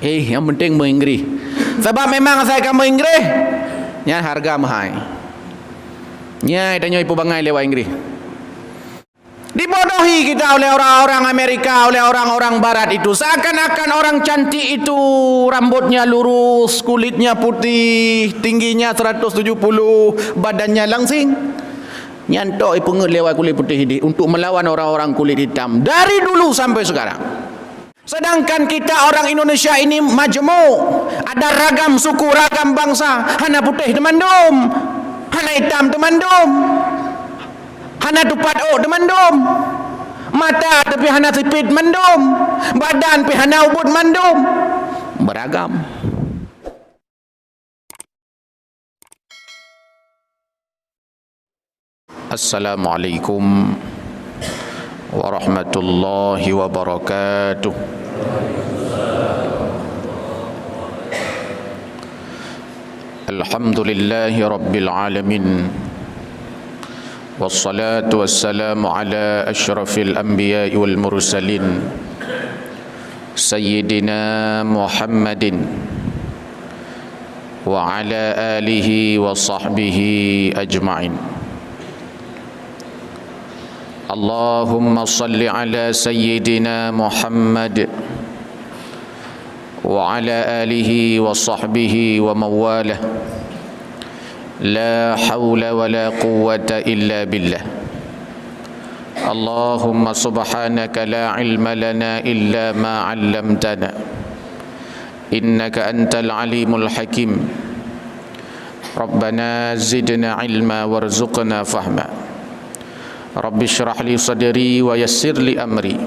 Yang penting menginggris. Sebab memang saya akan menginggris, nya harga mahal. Nya tanya ibu bangai lewat Inggris. Dibodohi kita oleh orang-orang Amerika, oleh orang-orang Barat itu. Seakan-akan orang cantik itu rambutnya lurus, kulitnya putih, tingginya 170, badannya langsing. Nyantok pengut lewat kulit putih ini untuk melawan orang-orang kulit hitam dari dulu sampai sekarang. Sedangkan kita orang Indonesia ini majmuk, ada ragam suku, ragam bangsa. Hana putih temandum, hana hitam temandum, hana tupat temandum, mata tapi hana sipit mandum, badan tapi hana ubud mandum. Beragam. Assalamualaikum warahmatullahi wabarakatuh. Alhamdulillahi rabbil alamin. Wassalatu wassalamu ala asyrafil anbiya'i wal mursalin Sayyidina Muhammadin wa ala alihi wa sahbihi ajma'in. Allahumma salli ala Sayyidina Muhammad wa ala alihi wa sahbihi wa mawalah. La hawla wa la quwwata illa billah. Allahumma subhanaka la ilma lana illa ma 'allamtana. Innaka antal alimul hakim. Rabbana zidna ilma warzuqna fahma. Rabbi syrah li sadri wa yassir li amri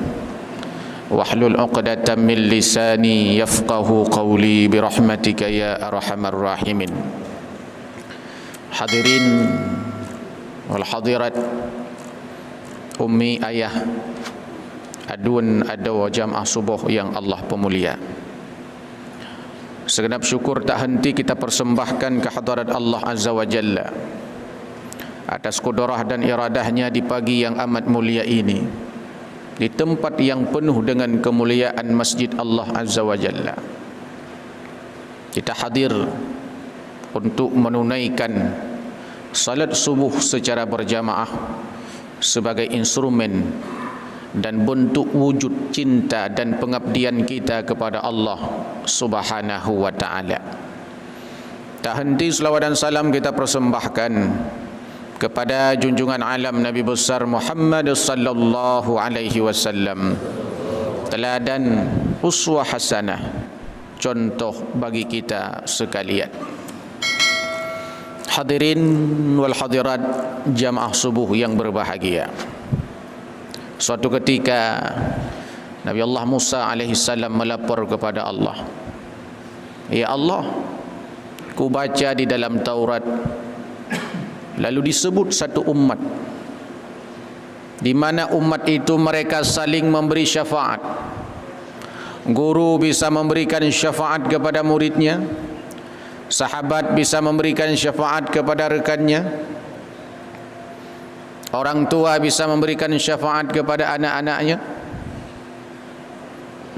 wahlul 'uqdatam min lisani yafqahu qawli birahmatika ya arhamar rahimin. Hadirin wal hadirat, ummi, ayah, adun adawa jamaah subuh yang Allah pemulia, segenap syukur tak henti kita persembahkan ke hadirat Allah Azza wa Jalla atas kudrah dan iradahnya di pagi yang amat mulia ini, di tempat yang penuh dengan kemuliaan Masjid Allah Azza wa Jalla. Kita hadir untuk menunaikan salat subuh secara berjamaah sebagai instrumen dan bentuk wujud cinta dan pengabdian kita kepada Allah Subhanahu wa ta'ala. Tak henti selawat dan salam kita persembahkan kepada junjungan alam Nabi besar Muhammad sallallahu alaihi wasallam, teladan uswah hasanah, contoh bagi kita sekalian. Hadirin wal hadirat jamaah subuh yang berbahagia. Suatu ketika Nabi Allah Musa alaihi salam melapor kepada Allah, "Ya Allah, ku baca di dalam Taurat lalu disebut satu umat di mana umat itu mereka saling memberi syafaat. Guru bisa memberikan syafaat kepada muridnya, sahabat bisa memberikan syafaat kepada rekannya, orang tua bisa memberikan syafaat kepada anak-anaknya,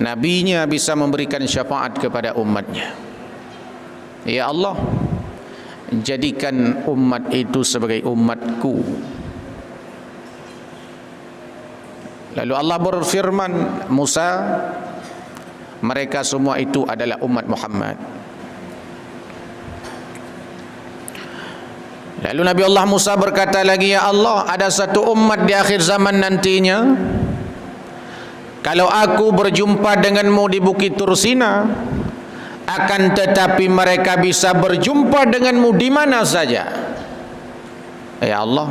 nabinya bisa memberikan syafaat kepada umatnya. Ya Allah, jadikan umat itu sebagai umatku." Lalu Allah berfirman, "Musa, mereka semua itu adalah umat Muhammad." Lalu Nabi Allah Musa berkata lagi, "Ya Allah, ada satu umat di akhir zaman nantinya, kalau aku berjumpa denganmu di Bukit Tursina, akan tetapi mereka bisa berjumpa denganmu di mana saja. Ya Allah,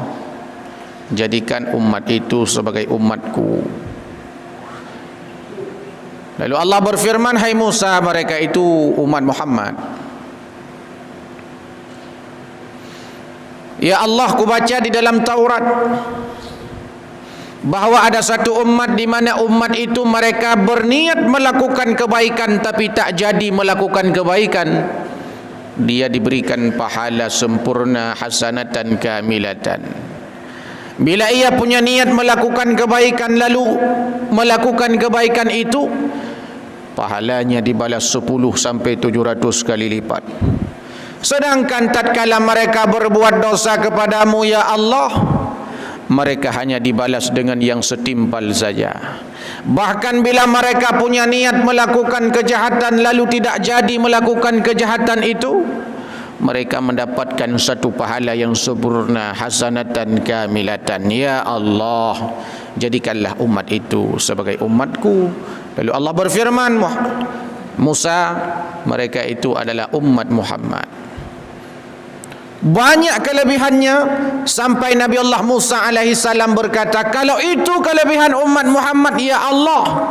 jadikan umat itu sebagai umatku." Lalu Allah berfirman, "Hai Musa, mereka itu umat Muhammad." Ya Allah, ku baca di dalam Taurat bahwa ada satu umat di mana umat itu mereka berniat melakukan kebaikan tapi tak jadi melakukan kebaikan. Dia diberikan pahala sempurna, hasanatan kamilatan. Bila ia punya niat melakukan kebaikan lalu melakukan kebaikan itu, pahalanya dibalas 10 sampai 700 kali lipat. Sedangkan tatkala mereka berbuat dosa kepadamu ya Allah, mereka hanya dibalas dengan yang setimpal saja. Bahkan bila mereka punya niat melakukan kejahatan lalu tidak jadi melakukan kejahatan itu, mereka mendapatkan satu pahala yang sempurna, hasanatan kamilatan. Ya Allah, jadikanlah umat itu sebagai umatku. Lalu Allah berfirman, Musa, mereka itu adalah umat Muhammad. Banyak kelebihannya sampai Nabi Allah Musa alaihi salam berkata, kalau itu kelebihan umat Muhammad ya Allah,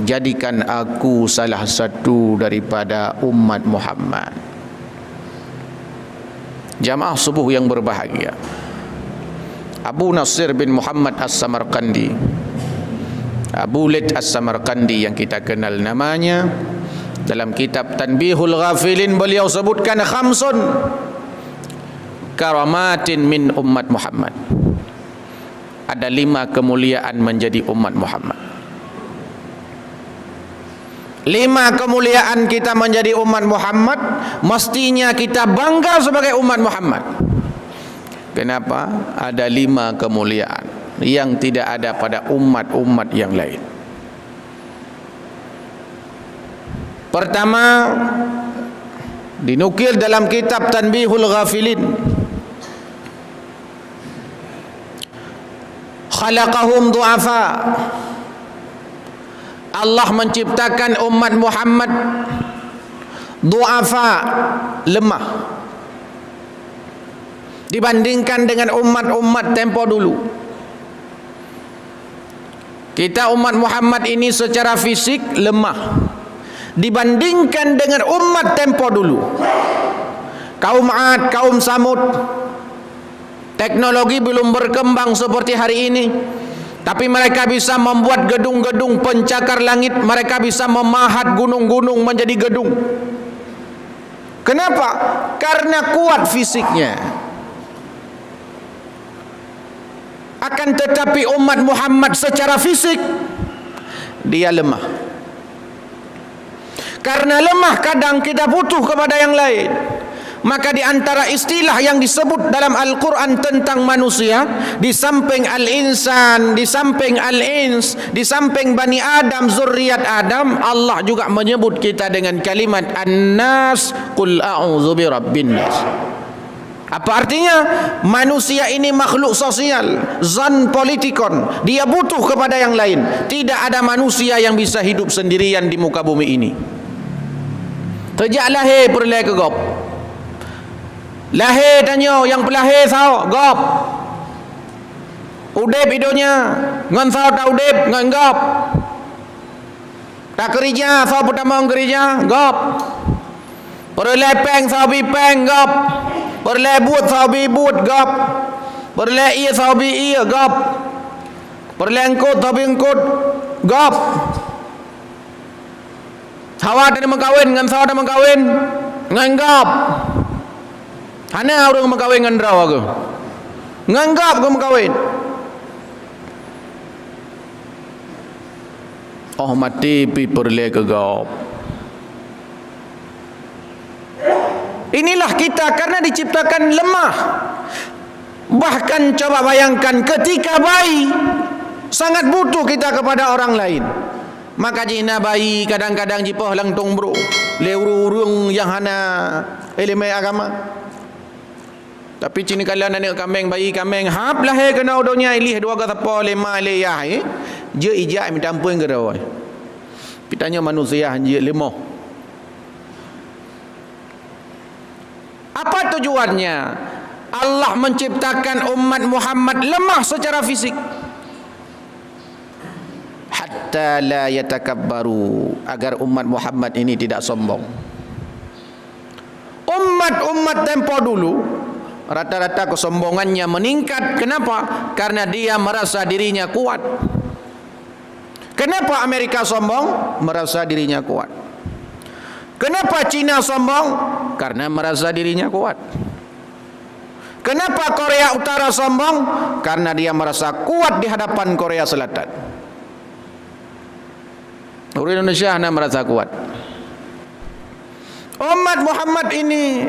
jadikan aku salah satu daripada umat Muhammad. Jamaah subuh yang berbahagia, Abu Nasir bin Muhammad As-Samarqandi, Abu Lid As-Samarqandi yang kita kenal namanya, dalam kitab Tanbihul Ghafilin beliau sebutkan khamsun karamatin min umat Muhammad. Ada 5 kemuliaan menjadi umat Muhammad. 5 kemuliaan kita menjadi umat Muhammad, mestinya kita bangga sebagai umat Muhammad. Kenapa? Ada 5 kemuliaan yang tidak ada pada umat-umat yang lain. Pertama, dinukil dalam kitab Tanbihul Ghafilin, khalaqahum du'afa. Allah menciptakan umat Muhammad du'afa, lemah, dibandingkan dengan umat-umat tempo dulu. Kita umat Muhammad ini secara fisik lemah dibandingkan dengan umat tempo dulu. Kaum Ad, kaum Samud, teknologi belum berkembang seperti hari ini, tapi mereka bisa membuat gedung-gedung pencakar langit. Mereka bisa memahat gunung-gunung menjadi gedung. Kenapa? Karena kuat fisiknya. Akan tetapi umat Muhammad secara fisik dia lemah. Karena lemah kadang kita butuh kepada yang lain. Maka di antara istilah yang disebut dalam Al-Quran tentang manusia, di samping al-insan, di samping al-ins, di samping Bani Adam, zuriat Adam, Allah juga menyebut kita dengan kalimat an-nas, qul a'udzu birabbin nas. Apa artinya? Manusia ini makhluk sosial, zan politikon, dia butuh kepada yang lain. Tidak ada manusia yang bisa hidup sendirian di muka bumi ini. Sejak lahir perlai ke gop, lahir tanya yang pelahir sao gop, udep hidupnya ngan sao tak udep ngan gop, tak kerja sao pertama kerja gop, perlai peng sao bi peng gop, perlai but sao bi but gop, perlai ia sao bi ia gop, perlai engkut sao bi engkut gop. Hawa tadi mengkawin dengan sawa tadi mengkawin nganggap. Hana orang mengkawin dengan rawa ke? Nganggap ke mengkawin. Oh mati pi perle ke gap. Inilah kita karena diciptakan lemah. Bahkan coba bayangkan ketika bayi sangat butuh kita kepada orang lain. Maka jina bayi kadang-kadang jipoh langtung bro leurung yang hana elemen agama. Tapi cini kalian anak kambing bayi kambing hap lahir kena udonya ilih dua kata po lema leyah je ijak minta ampun ke dah. Pitanya manusia je lemo. Apa tujuannya? Allah menciptakan umat Muhammad lemah secara fisik. Hatta la yatakabbaru, agar umat Muhammad ini tidak sombong. Umat-umat tempo dulu rata-rata kesombongannya meningkat. Kenapa? Karena dia merasa dirinya kuat. Kenapa Amerika sombong? Merasa dirinya kuat. Kenapa Cina sombong? Karena merasa dirinya kuat. Kenapa Korea Utara sombong? Karena dia merasa kuat di hadapan Korea Selatan. Orang Indonesia hanya merasa kuat. Umat Muhammad ini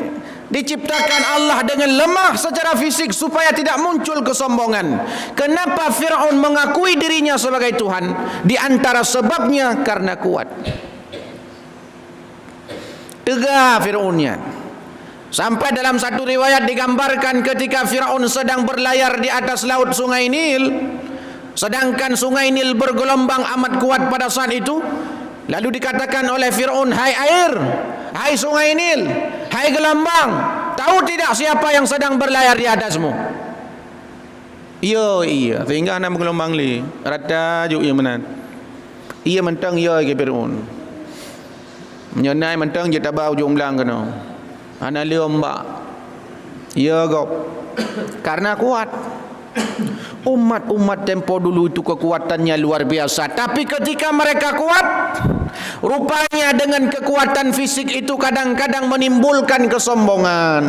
diciptakan Allah dengan lemah secara fisik supaya tidak muncul kesombongan. Kenapa Fir'aun mengakui dirinya sebagai Tuhan? Di antara sebabnya karena kuat. Tegah Fir'aunnya. Sampai dalam satu riwayat digambarkan ketika Fir'aun sedang berlayar di atas laut Sungai Nil, sedangkan Sungai Nil bergelombang amat kuat pada saat itu. Lalu dikatakan oleh Fir'aun, hai air, hai Sungai Nil, hai gelombang, tahu tidak siapa yang sedang berlayar di atasmu? Iya, sehingga anak bergelombang li rata juk ia menan. Ia mentang ia ke Fir'aun. Menyenai mentang je tabau ujung belang kena. Anak li ombak. Ia gop. Karena kuat. Umat-umat tempo dulu itu kekuatannya luar biasa. Tapi ketika mereka kuat, rupanya dengan kekuatan fisik itu kadang-kadang menimbulkan kesombongan.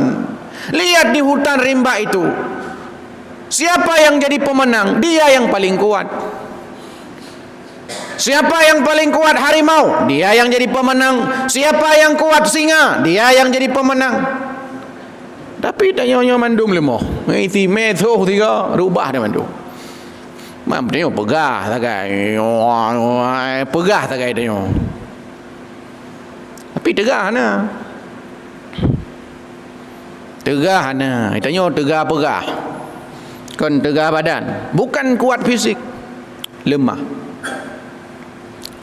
Lihat di hutan rimba itu, siapa yang jadi pemenang? Dia yang paling kuat. Siapa yang paling kuat? Harimau. Dia yang jadi pemenang. Siapa yang kuat? Singa. Dia yang jadi pemenang. Tapi tanya-tanya mandum lemah. Iti metho tiga rubah dia mandum. Mampu pegah tagai. Pegah tagai dia. Tapi tegah na. Tegah na. Tanya tegah pegah. Kan tegah badan. Bukan kuat fisik. Lemah.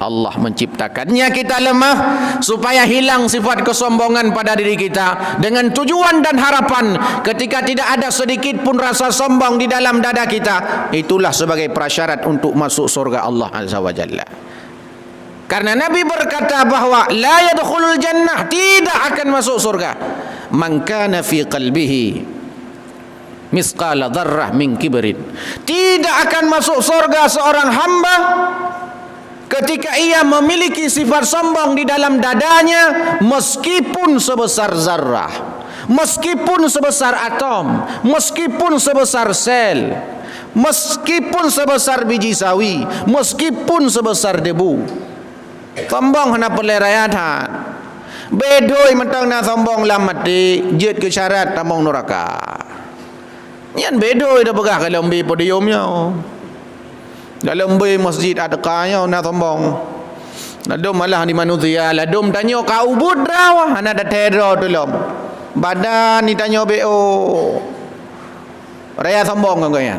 Allah menciptakannya kita lemah supaya hilang sifat kesombongan pada diri kita, dengan tujuan dan harapan ketika tidak ada sedikit pun rasa sombong di dalam dada kita, itulah sebagai prasyarat untuk masuk surga Allah Azza wa Jalla. Karena Nabi berkata bahwa la yadkhulul jannah, tidak akan masuk surga man kana fi qalbihi misqala dzarrah min kibrin. Tidak akan masuk surga seorang hamba ketika ia memiliki sifat sombong di dalam dadanya, meskipun sebesar zarrah, meskipun sebesar atom, meskipun sebesar sel, meskipun sebesar biji sawi, meskipun sebesar debu. Sombong hana pelerayatan. Bedoi mentang na sombong lamati jet ke syarat tamong neraka. Nyan bedoi dah pegah kalau ambil podiumnya. Dalam bui masjid adakahnya nak sombong. Ladum malah di manusia. Ladum tanya kau ubud rawah. Anak ada teror tu lom. Badan ni tanya BO. Raya sombong kan kalian.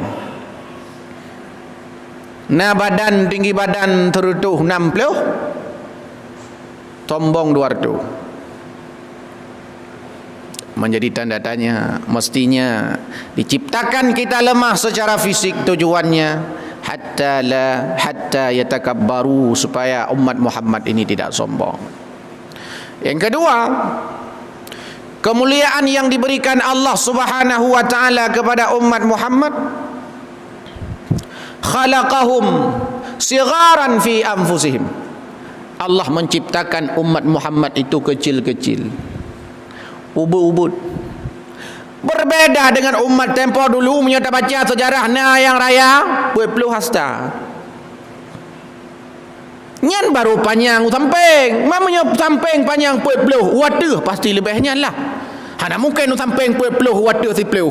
Nah badan tinggi badan terutuh 60. Sombong 200. Menjadi tanda tanya. Mestinya diciptakan kita lemah secara fisik, tujuannya hatta yatakabbaru, supaya umat Muhammad ini tidak sombong. Yang kedua, kemuliaan yang diberikan Allah Subhanahu wa taala kepada umat Muhammad, khalaqahum sigharan fi anfusihim. Allah menciptakan umat Muhammad itu kecil-kecil, ubud-ubud. Berbeda dengan umat tempo dulu, menyata baca sejarah na yang raya puluh hasta. Nyan baru panjang samping, mamanya samping panjang puluh waduh pasti lebihnya lah. Hana mungkin samping puluh waduh si puluh.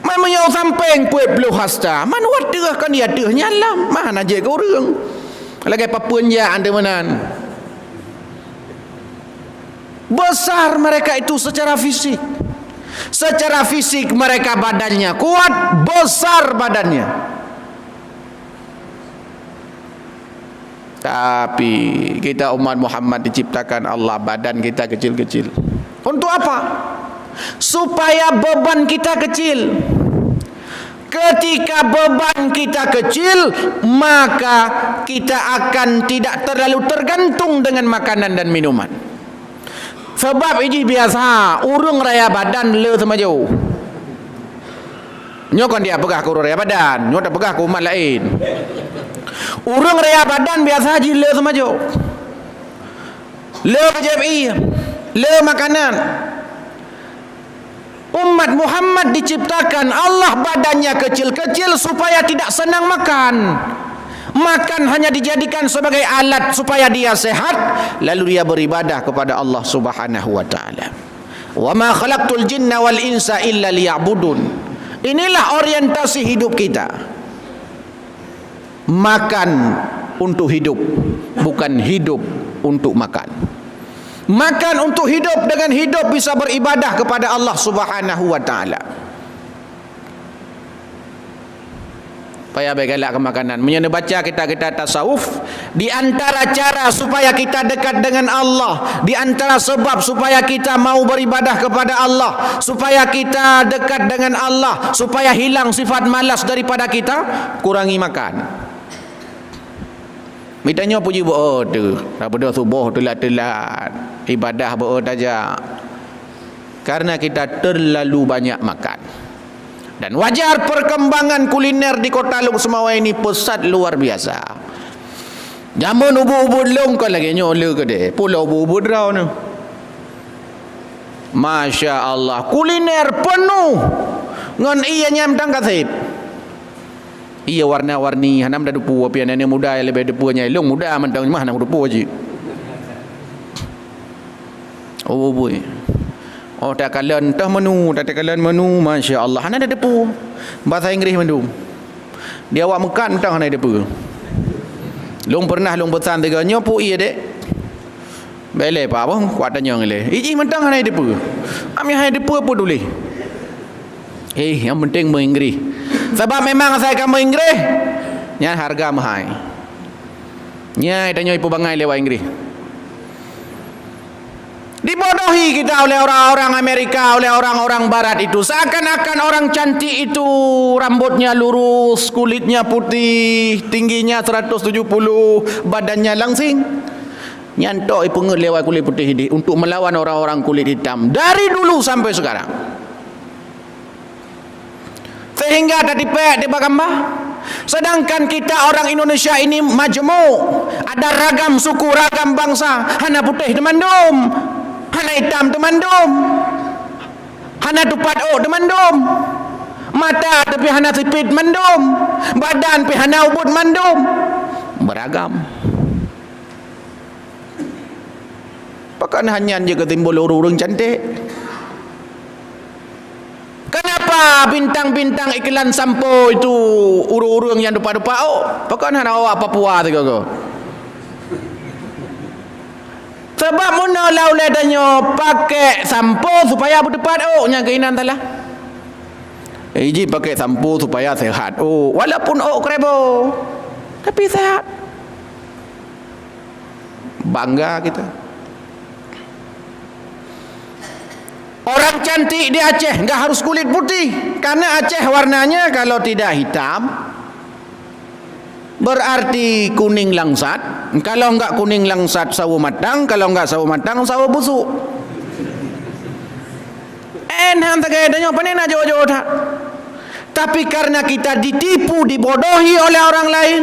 Mamanya samping puluh hasta. Man waduh kan dia dehnya lah. Mana je ke orang. Lagi papunja anda menan. Besar mereka itu secara fisik. Secara fisik mereka badannya kuat, besar badannya. Tapi kita umat Muhammad diciptakan Allah badan kita kecil-kecil. Untuk apa? Supaya beban kita kecil. Ketika beban kita kecil, maka kita akan tidak terlalu tergantung dengan makanan dan minuman. Sebab ini biasa urung raya badan le sama jauh. Nyo kan dia pegah ke urung raya badan, nyo tak pegah ke umat lain. Urung raya badan biasa haji le sama jauh. Le JMI, le makanan. Umat Muhammad diciptakan Allah badannya kecil-kecil supaya tidak senang makan. Makan hanya dijadikan sebagai alat supaya dia sehat, lalu dia beribadah kepada Allah Subhanahu wa taala. Wa ma khalaqtul jinna wal insa illa liya'budun. Inilah orientasi hidup kita. Makan untuk hidup, bukan hidup untuk makan. Makan untuk hidup, dengan hidup bisa beribadah kepada Allah Subhanahu wa taala. Supaya baik-baik ke makanan. Menyana baca kita tasawuf, di antara cara supaya kita dekat dengan Allah, di antara sebab supaya kita mau beribadah kepada Allah, supaya kita dekat dengan Allah, supaya hilang sifat malas daripada kita, kurangi makan. Mitanya puji buat tu, daripada subuh telat-telat ibadah buat aja. Karena kita terlalu banyak makan. Dan wajar perkembangan kuliner di Kota Luk Semawai ini pesat luar biasa. Jamun ubud-ubud long kan lagi nyola ke dia. Pulau ubud-ubud rau ni. Masya Allah, kuliner penuh ngan iya nyam tang kasip. Iya warna-warni hanam dah depu api anak muda yang lebih depu nya long muda mentang mah hanam depu aje. Oh boy. Oh tak kalan entah menu, tak kalan menu, Masya Allah. Hana ada depu bahasa Inggeris mendum. Dia awak makan entah hana depu. Long pernah long pesan tiga nyopu iya dek. Bele apa kuat tanya ngele. Iji mentang hana depu. Ami hana depu apa dulu? Yang penting Inggeris. Sebab memang saya kamu Inggeris, nya harga mahal. Nya tanya ibu bangai lewat Inggeris. Dibodohi kita oleh orang-orang Amerika, oleh orang-orang Barat itu. Seakan-akan orang cantik itu rambutnya lurus, kulitnya putih, tingginya 170, badannya langsing. Nyantok pengen lewat kulit putih ini untuk melawan orang-orang kulit hitam dari dulu sampai sekarang. Sehingga ada dipek di bagambah. Sedangkan kita orang Indonesia ini majmuk, ada ragam suku, ragam bangsa. Hana putih temandum, hana hitam temandum, hana tupat oh temandum, mata tapi hana sipit mandum, badan tapi hana ubud mandum. Beragam. Pakan hanya je ketimbul urung cantik. Kenapa bintang-bintang iklan sampo itu urung-urung yang depa-depa oh? Pakan hana awak Papua tu kau. Sebab muna laulai danyo pakai sampo supaya berdepat oh nya keinan talah. Iji pakai sampo supaya sehat. Oh, walaupun oh krebo. Tapi sehat. Bangga kita. Orang cantik di Aceh enggak harus kulit putih, karena Aceh warnanya kalau tidak hitam berarti kuning langsat. Kalau enggak kuning langsat sawo matang, kalau enggak sawo matang sawo busuk. Enak kayaknya panena jauh-jauh tak. Tapi karena kita ditipu, dibodohi oleh orang lain,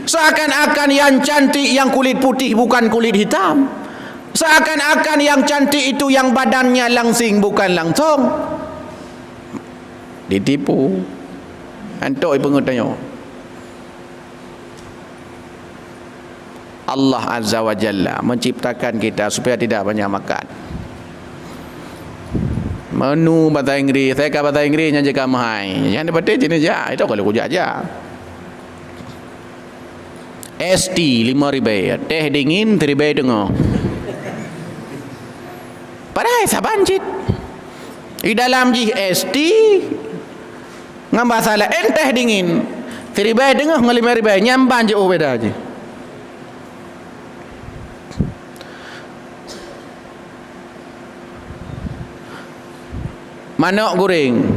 seakan-akan yang cantik yang kulit putih bukan kulit hitam. Seakan-akan yang cantik itu yang badannya langsing bukan langsung. Ditipu. Antok ibu tanya. Allah Azza wa Jalla menciptakan kita supaya tidak banyak makan. Menu bahasa Inggeris, saya kata bahasa Inggeris yang jaga mahal. Yang dapat jenis aja, itu kalau kuja aja. ST 5.000, teh dingin 3.000 dengar. Padahal sabanjit. Di dalam GST ngambah salah teh dingin. 3.000 dengar 5.000 nyamban je beda aje. Manok goreng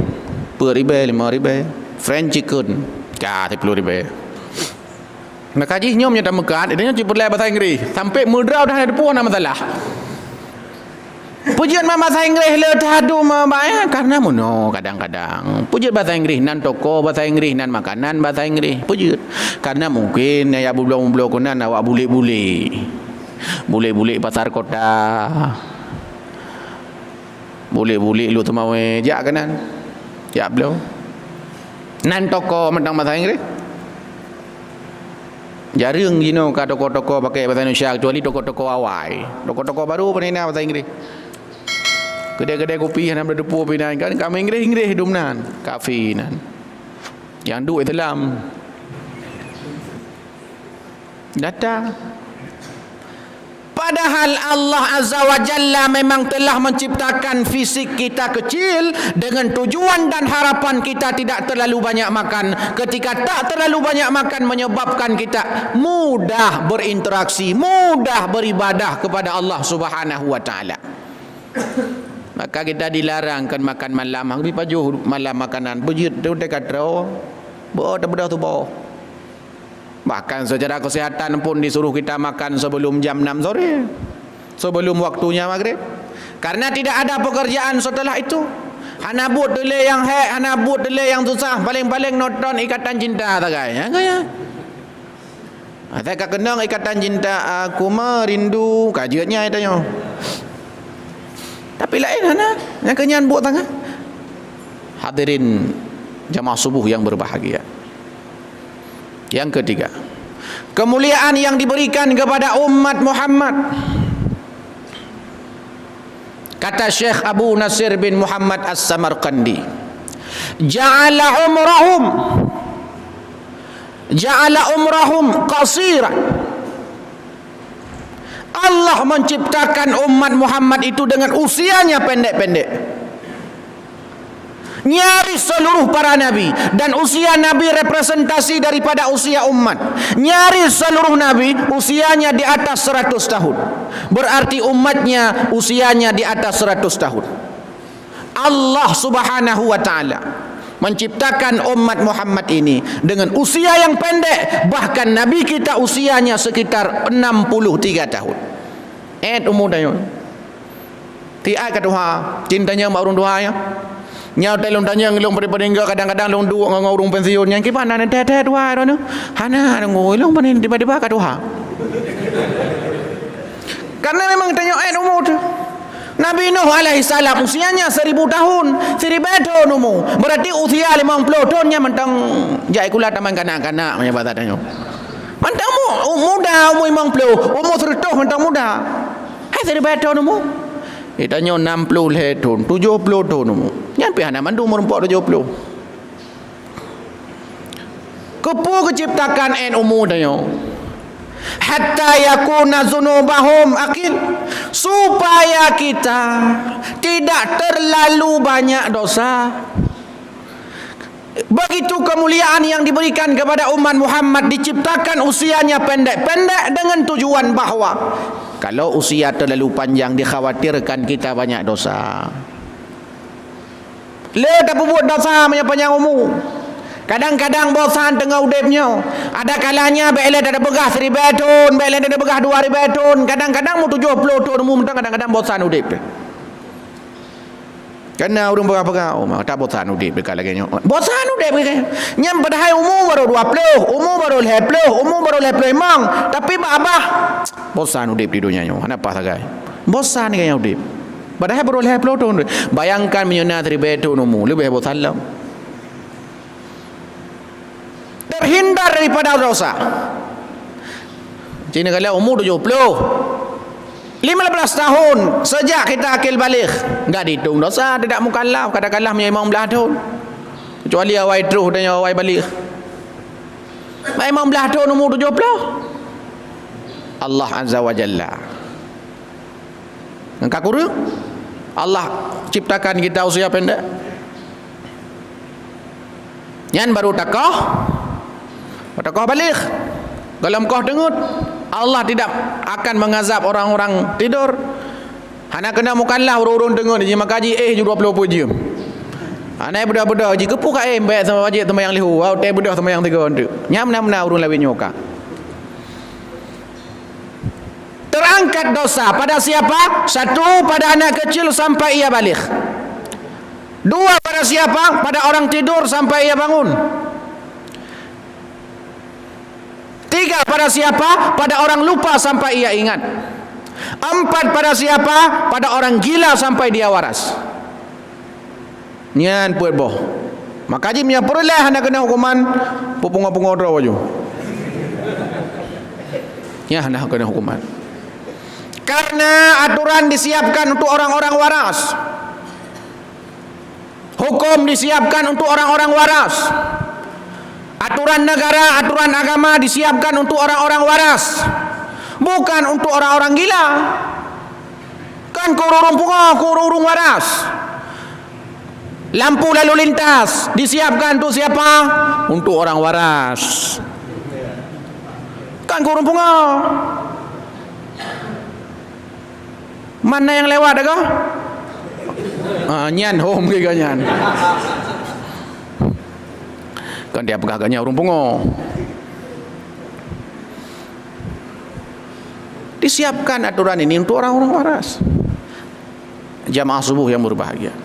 4.000 5.000. French chicken ka 10.000. Nak kaji nyom nyata mekat, dia ciput lai bahasa Inggeris. Sampai mudrau dah ada puan masalah. Pujian bahasa Inggeris le tahadu mabaya karena mono kadang-kadang. Pujian bahasa Inggeris nan toko bahasa Inggeris nan makanan bahasa Inggeris. Pujian karena mungkin ya bulan-bulan kunan awak bule-bule. Bule-bule pasar kota. Bule-bule lu temawe jak kanan. Jak belum. Nan toko mentang bahasa Inggeris. Jarang gino ka toko-toko pakai bahasa Indonesia, kecuali toko-toko awal. Toko-toko baru penina bahasa Inggeris. Kedai-kedai kopi yang ada depu pinan kan kami Inggeris hidup nan. Kafe nan. Yang duit Islam. Datang. Padahal Allah Azza wa Jalla memang telah menciptakan fisik kita kecil dengan tujuan dan harapan kita tidak terlalu banyak makan. Ketika tak terlalu banyak makan menyebabkan kita mudah berinteraksi, mudah beribadah kepada Allah Subhanahu wa taala. Maka kita dilarangkan makan malam. Hari pajuh malam makanan. Bejit tu dekat ro. Bedah tu bawah. Bahkan secara kesehatan pun disuruh kita makan sebelum jam 6 sore, sebelum waktunya maghrib. Karena tidak ada pekerjaan setelah itu. Hana but dele yang hana but dele yang susah, paling-paling nonton Ikatan Cinta taganya. Kaya. Ada kenang Ikatan Cinta aku merindu kajiannya itu nyo. Tapi lain hana, yang kenyan buat tangga. Hadirin jamaah subuh yang berbahagia. Yang ketiga, kemuliaan yang diberikan kepada umat Muhammad. Kata Syekh Abu Nasir bin Muhammad As-Samarqandi, ja'ala umrahum qasiran. Allah menciptakan umat Muhammad itu dengan usianya pendek-pendek. Nyaris seluruh para nabi, dan usia nabi representasi daripada usia umat. Nyaris seluruh nabi usianya di atas 100 tahun. Berarti umatnya usianya di atas 100 tahun. Allah Subhanahu wa taala menciptakan umat Muhammad ini dengan usia yang pendek. Bahkan nabi kita usianya sekitar 63 tahun. Umur dah. Tiada kata cintanya mak urung doa ya. Nyau telung tanya ngelong pada enggak kadang-kadang long dua ngurung pensiun yang kipana nanti ada dua orang tu. Hana ngulong pada tiba-tiba kat dua. Karena memang tanya umur tu. Nabi Nuh alaihi salam usianya 1000 tahun, 1000 tahun umur. Berarti usia 50 tahunnya mentang jai kula taman kanak-kanak punya bahasa tanya. Mentang muda umur 50, umur 100 mentang muda. 1000 tahun umur. Ditanya 60 tahun, 70 tahun umur. Nyampe hana mandu umur 70. Kepu keciptakan umur tanya. Hatta yakuna dzunubahum akil, supaya kita tidak terlalu banyak dosa. Begitu kemuliaan yang diberikan kepada umat Muhammad, diciptakan usianya pendek-pendek dengan tujuan bahawa kalau usia terlalu panjang dikhawatirkan kita banyak dosa. Le tak buat dosa panjang umur. Kadang-kadang bosan tengah udipnya. Ada kalanya bela ada begah 1000 tahun, bela ada begah 2000 tahun, kadang-kadang mu 70 tahun umur, kadang-kadang bosan udip. Karena orang begah-begah, tak bosan udip dekat lagi. Bosan udip ke. Nyam padahal umur baru 20, umur baru 50, umur baru 55, tapi babah bosan udip di dunia nyo. Kenapa sagai? Bosan ke yang udip. Padahal baru 50 tahun. Bayangkan menyena 1000 tahun umur, lebih bosan lah. Terhindar daripada dosa. Cina kalau umur 70, 15 tahun sejak kita akil balik, enggak dihitung dosa, tidak mukallaf. Kadang-kadang punya 15 tahun, kecuali awal terus dan awal balik. 15 tahun umur 70. Allah Azza wa Jalla engkau kurang, Allah ciptakan kita usia pendek. Yang baru takoh balik. Kalau kau dengut, Allah tidak akan mengazab orang-orang tidur. Hana kena mukallaf urun dengut je makaji je 20 jam. Ana budak-budak je kepu ka baik sama wajib sama yang lihu, au teh budak sama yang tiga untuk. Nyam na urun lawin nyoka. Terangkat dosa pada siapa? Satu, pada anak kecil sampai ia balik. Dua, pada siapa? Pada orang tidur sampai ia bangun. Tiga, pada siapa? Pada orang lupa sampai ia ingat. Empat, pada siapa? Pada orang gila sampai dia waras. Nyan puet boh. Maka jimnya perlah nak kena hukuman pupunga-punga draw waju. Ya nah kena hukuman. Karena aturan disiapkan untuk orang-orang waras. Hukum disiapkan untuk orang-orang waras. Aturan negara, aturan agama disiapkan untuk orang-orang waras. Bukan untuk orang-orang gila. Kan kururung waras. Lampu lalu lintas disiapkan untuk siapa? Untuk orang waras. Kan kurung punga. Mana yang lewat kau? Nyan home ke nyan. Kan dia pegaganya urung pungo. Disiapkan aturan ini untuk orang-orang waras. Jamaah subuh yang berbahagia.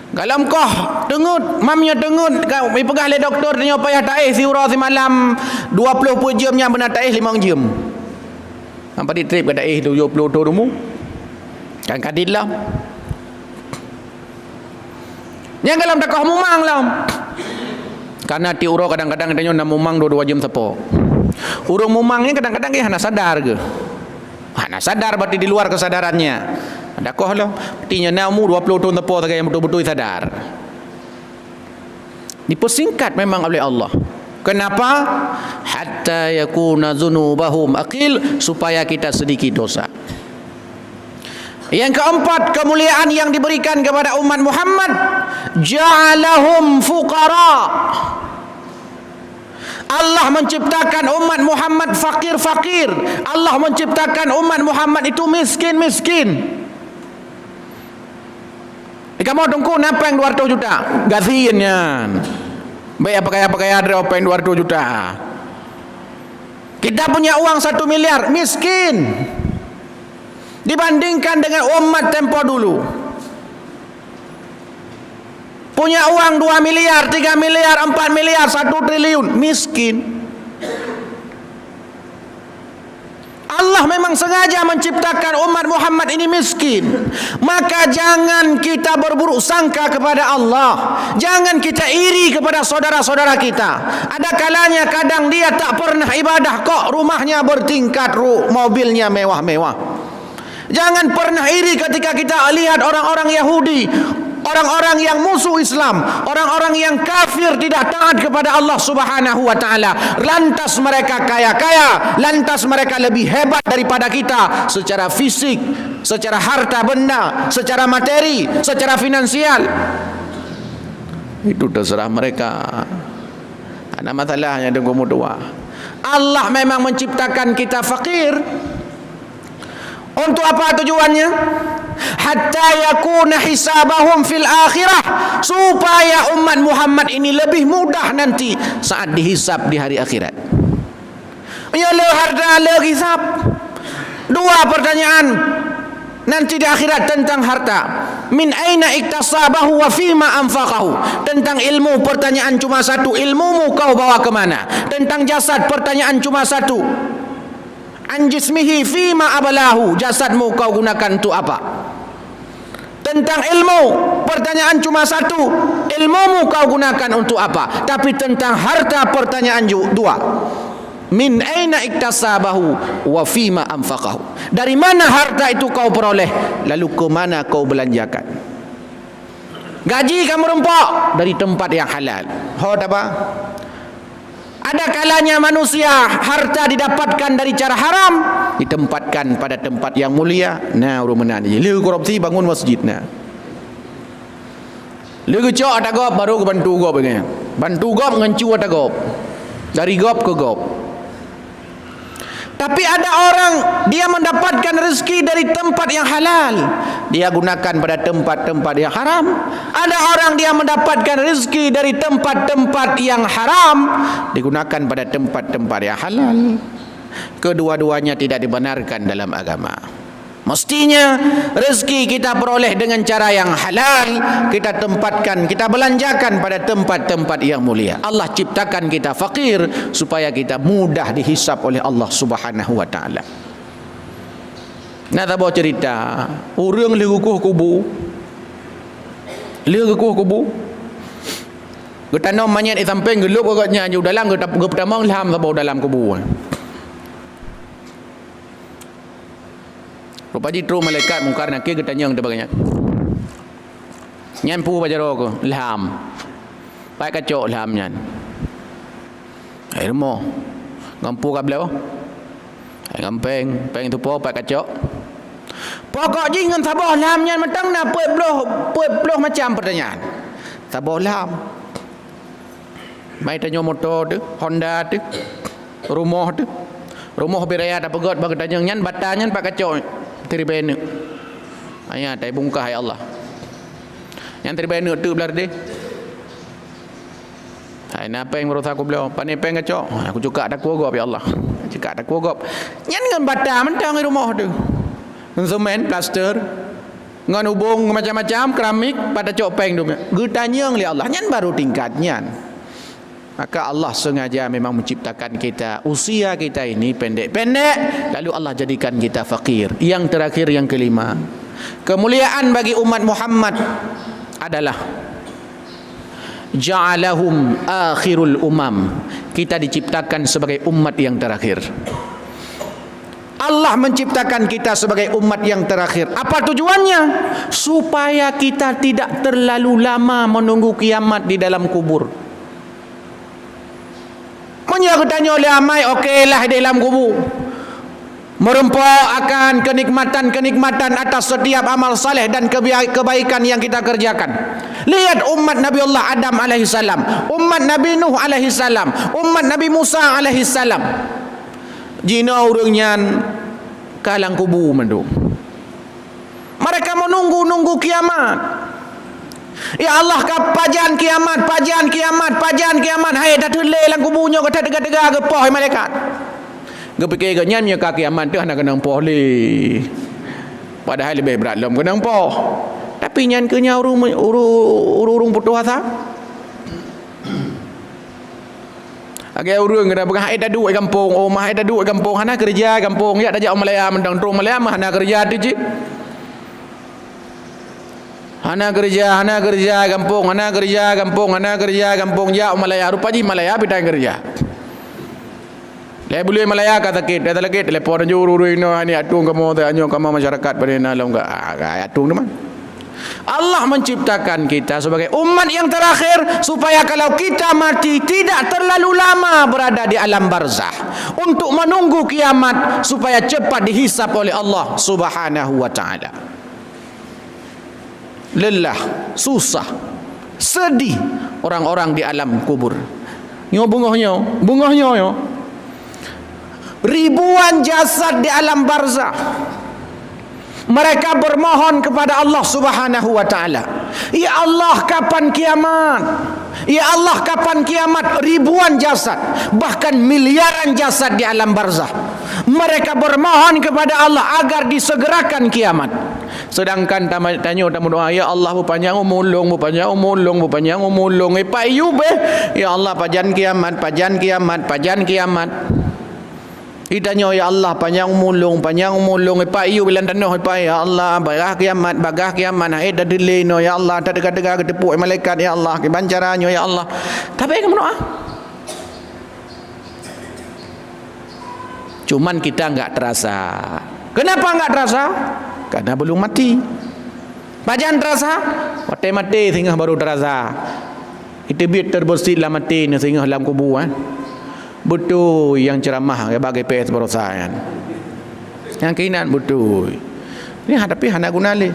Galam kah dengut, mamnya dengut, mai pegah le doktor tanya payah taih siura semalam 20 jamnya benar taih 5 jam. Hampa di trip ke taih 70 tu rumu. Kan kadil lah. Yang galam takah mumang lah. Karena ti uro kadang-kadang tanya nak mumang 2 jam sepo. Urung mumangnya kadang-kadang dia hana sadar ke. Hana sadar berarti di luar kesadarannya. Ada kau lah, artinya namu 20 tahun lepas yang betul-betul sadar. Dipersingkat memang oleh Allah. Kenapa? Hatta yakuna dzunubahum aqil, supaya kita sedikit dosa. Yang keempat, kemuliaan yang diberikan kepada umat Muhammad, ja'alahum fuqara. Allah menciptakan umat Muhammad fakir-fakir. Allah menciptakan umat Muhammad itu miskin-miskin. Kamu tunggu napa yang 200 juta? Gaziannya. Baik apa kaya ada apa yang 200 juta. Kita punya uang 1 miliar, miskin. Dibandingkan dengan umat tempo dulu. Punya uang 2 miliar, 3 miliar, 4 miliar, 1 triliun, miskin. Allah memang sengaja menciptakan umat Muhammad ini miskin. Maka jangan kita berburuk sangka kepada Allah. Jangan kita iri kepada saudara-saudara kita. Ada kalanya kadang dia tak pernah ibadah kok rumahnya bertingkat, mobilnya mewah-mewah. Jangan pernah iri ketika kita lihat orang-orang Yahudi, orang-orang yang musuh Islam, orang-orang yang kafir tidak taat kepada Allah Subhanahu wa taala. Lantas mereka kaya-kaya, lantas mereka lebih hebat daripada kita secara fisik, secara harta benda, secara materi, secara finansial. Itu terserah mereka. Ada masalahnya dengan doa. Allah memang menciptakan kita fakir. Untuk apa tujuannya? Hatta yakuna hisabahum fil akhirah, supaya umat Muhammad ini lebih mudah nanti saat dihisab di hari akhirat. Ya le harta le hisab. 2 pertanyaan nanti di akhirat tentang harta. Min aina iktasabahu wa fima anfaqahu. Tentang ilmu pertanyaan cuma 1, ilmumu kau bawa ke mana? Tentang jasad pertanyaan cuma 1. An jismihi fima abalahu, jasadmu kau gunakan untuk apa? Tentang ilmu pertanyaan cuma 1, ilmumu kau gunakan untuk apa? Tapi tentang harta pertanyaan 2. Min aina iktasabahu wa fima anfaqahu. Dari mana harta itu kau peroleh, lalu ke mana kau belanjakan? Gaji kamu rempok dari tempat yang halal. Hot apa? Ada kalanya manusia harta didapatkan dari cara haram, ditempatkan pada tempat yang mulia. Nah, urumanan je. Lu korupsi bangun masjid nah. Lu cok ada gop baru ke bantu gop begini. Bantu gop ngencu ada gop. Dari gop ke gop. Tapi ada orang dia mendapatkan rezeki dari tempat yang halal, dia gunakan pada tempat-tempat yang haram. Ada orang dia mendapatkan rezeki dari tempat-tempat yang haram, digunakan pada tempat-tempat yang halal. Kedua-duanya tidak dibenarkan dalam agama. Mestinya rezeki kita peroleh dengan cara yang halal, kita tempatkan, kita belanjakan pada tempat-tempat yang mulia. Allah ciptakan kita fakir supaya kita mudah dihisap oleh Allah Subhanahu wa taala. Nak tahu cerita orang legukuh kubu. Getanam manyat di samping gelup agaknya ju dalam ge pertama ilham sabau dalam kubur. Rupa jitru malaikat mungkar nakir getanyang te baganya. Nyan pu bajaro ko ilham. Pai kacok ilham nyan. Ai mo. Ngampu ka beliau. Ai ngampeng, peng tu po pai kacok. Pokok ji ngan sabah ilham nyan matang na puet macam pertanyaan. Sabah ilham. Mai tanya motor tu, Honda tu, rumah tu. Rumah beraya tak pegot bagi tanya nyan batanya pak kacok tribene. Aya tai bungkah ya Allah. Yang tribene tu belar dia. Hai napa yang merusak aku beliau? Pane peng kacok. Aku cukak tak kuogop ya Allah. Cukak tak kuogop. Nyan ngan bata mentang di rumah tu. Semen, plaster, ngan hubung macam-macam keramik pada cok peng tu. Getanya ya Allah. Nyan baru tingkat nyan. Maka Allah sengaja memang menciptakan kita. Usia kita ini pendek-pendek, lalu Allah jadikan kita fakir. Yang terakhir, yang kelima, kemuliaan bagi umat Muhammad adalah ja'alahum akhirul umam. Kita diciptakan sebagai umat yang terakhir. Allah menciptakan kita sebagai umat yang terakhir. Apa tujuannya? Supaya kita tidak terlalu lama menunggu kiamat di dalam kubur. Punya ketanya oleh amai, okeylah di dalam kubur. Merempok akan kenikmatan-kenikmatan atas setiap amal saleh dan kebaikan yang kita kerjakan. Lihat umat Nabi Allah Adam alaihissalam, umat Nabi Nuh alaihissalam, umat Nabi Musa alaihissalam. Jina urangnya kalang kubur mendung. Mereka menunggu kiamat. Ya Allah, pajan kiamat, pajan kiamat, pajan kiamat. Hai dah telai lang kuburnya kata dega-dega gepoh malaikat. Gepikir ke nyan ka kiamat tu nak kena poh le. Padahal lebih berat lom kena poh. Tapi nyan ke nya urung putus asa. Agak urung kena pegang hai dah duit kampung, oh mah hai dah duit kampung, hana kerja kampung ya dah jak Malaya mendang terung Malaya mah hana kerja tu je. Hana kerja kampung, hana kerja kampung ya Malaya rupa ji Malaya pitang kerja. Le boleh Malaya kata sakit, kata lagi telefon juru ino ani atung kamu anyo kamu masyarakat padena lo enggak atung teman. Allah menciptakan kita sebagai umat yang terakhir supaya kalau kita mati tidak terlalu lama berada di alam barzah untuk menunggu kiamat supaya cepat dihisap oleh Allah Subhanahu wa taala. Lelah, susah, sedih orang-orang di alam kubur. Nyo bungahnya yo. Ribuan jasad di alam barzah. Mereka bermohon kepada Allah Subhanahu wa taala, "Ya Allah, kapan kiamat? Ya Allah, kapan kiamat?" Ribuan jasad, bahkan miliaran jasad di alam barzah. Mereka bermohon kepada Allah agar disegerakan kiamat. Sedangkan tanya tamu doa, "Ya Allah, panjang umulung, panjang umulung, Pak Ayub ya Allah, pajan kiamat, pajan kiamat, pajan kiamat." Ditanya, "Ya Allah, panjang umulung, Pak Ayub bilang tanah Pak, ya Allah, bagah kiamat, hai dah delay no ya Allah, tak dekat-dekat ketepuk malaikat ya Allah, ke bancarannya ya Allah." Tapi kamu doa. Cuman kita enggak terasa. Kenapa enggak terasa? Karena belum mati. Pajan terasa? Waktu mati sehingga baru terasa. Itu biar terbersih lah mati sehingga dalam kubur. Betul yang ceramah bagi PS perusahaan. Yang keinginan betul. Ini hadapi hana guna le.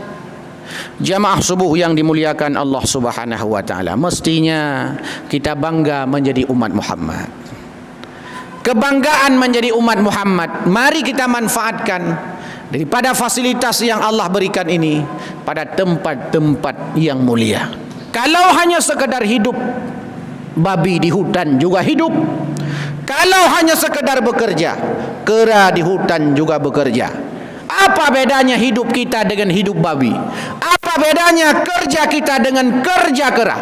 Jamaah subuh yang dimuliakan Allah Subhanahu wa taala, mestinya kita bangga menjadi umat Muhammad. Kebanggaan menjadi umat Muhammad, mari kita manfaatkan daripada fasilitas yang Allah berikan ini pada tempat-tempat yang mulia. Kalau hanya sekedar hidup, babi di hutan juga hidup. Kalau hanya sekedar bekerja, kera di hutan juga bekerja. Apa bedanya hidup kita dengan hidup babi? Apa bedanya kerja kita dengan kerja kera?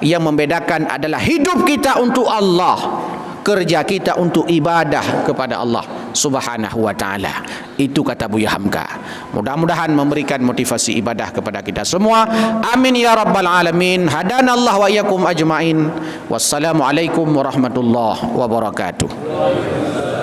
Yang membedakan adalah hidup kita untuk Allah, kerja kita untuk ibadah kepada Allah Subhanahu wa taala. Itu kata Buya Hamka. Mudah-mudahan memberikan motivasi ibadah kepada kita semua. Amin ya rabbal alamin. Hadanallahu wa iyyakum ajmain. Wassalamualaikum warahmatullahi wabarakatuh.